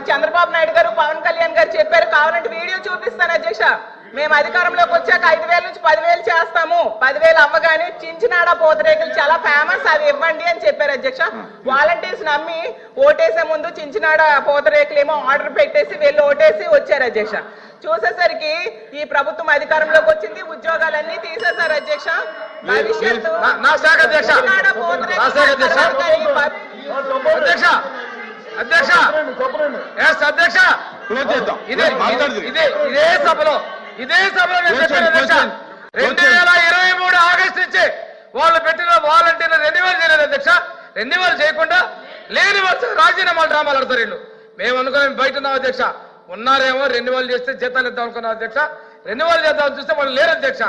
చంద్రబాబు నాయుడు గారు పవన్ కళ్యాణ్ గారు చెప్పారు. కావాలంటే వీడియో చూపిస్తాను అధ్యక్ష. మేము అధికారంలోకి వచ్చాక 5,000 నుంచి 10,000 చేస్తాము. 10,000 అవ్వగానే చించినాడ పూతరేకులు చాలా ఫేమస్, అవి ఇవ్వండి అని చెప్పారు అధ్యక్ష. వాలంటీర్స్ నమ్మి ఓటేసే ముందు చించినాడ పూతరేకులు ఏమో ఆర్డర్ పెట్టేసి వెళ్ళి ఓటేసి వచ్చారు అధ్యక్ష. చూసేసరికి ఈ ప్రభుత్వం అధికారంలోకి వచ్చింది, ఉద్యోగాలన్నీ తీసేశారు అధ్యక్ష. భవిష్యత్తు ఇదే సభలో 2023 ఆగస్టు నుంచి వాళ్ళు పెట్టిన వాలంటీర్లు రెన్యువల్ చేయలేదు అధ్యక్ష. రెన్యువల్ చేయకుండా లేని వర్షం రాజీనామాలు డ్రామాలు ఆడతారు వీళ్ళు. మేము అనుకున్నాం బయట ఉన్నాం అధ్యక్ష, ఉన్నారేమో రెన్యువల్ చేస్తే జీతాలు ఇద్దాం అనుకున్నాం అధ్యక్ష. రెన్యువల్ చేద్దామని చూస్తే వాళ్ళు లేరు అధ్యక్ష.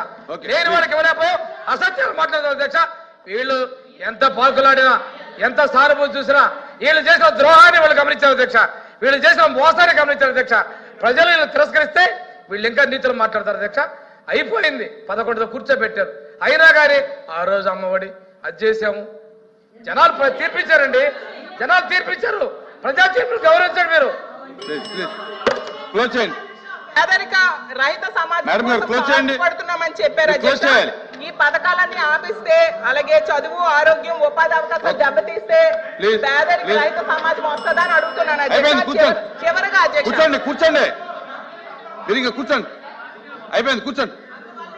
లేని వాళ్ళకి ఇవ్వలేకపోయాం, అసత్యాలు మాట్లాడతాం అధ్యక్ష. వీళ్ళు ఎంత పాల్కులాడినా ఎంత సానుభూతి చూసినా వీళ్ళు చేసిన ద్రోహాన్ని వాళ్ళు గమనించారు అధ్యక్ష. వీళ్ళు చేసిన మోసాన్ని గమనించారు అధ్యక్ష. ప్రజలు వీళ్ళు తిరస్కరిస్తే వీళ్ళు ఇంకా నీతులు మాట్లాడతారు అధ్యక్ష. అయిపోయింది, 11తో కూర్చోబెట్టారు. అయినా కానీ ఆ రోజు అమ్మఒడి అది చేసాము. జనాలు తీర్పించారండి, జనాలు తీర్పించారు. ప్రజా తీర్పులు గౌరవించండి. మీరు పేదరిక రహిత సమాజం పడుతున్నామని చెప్పారు అధ్యక్ష. ఈ పథకాలన్నీ ఆపిస్తే, అలాగే చదువు, ఆరోగ్యం, ఉపాధి అవకాశాలు దెబ్బతీస్తే పేదరిక రహిత సమాజం వస్తుందని అడుగుతున్నాను అధ్యక్ష. చివరగా అధ్యక్ష కూర్చోండి, అయిపోయింది, కూర్చోండి.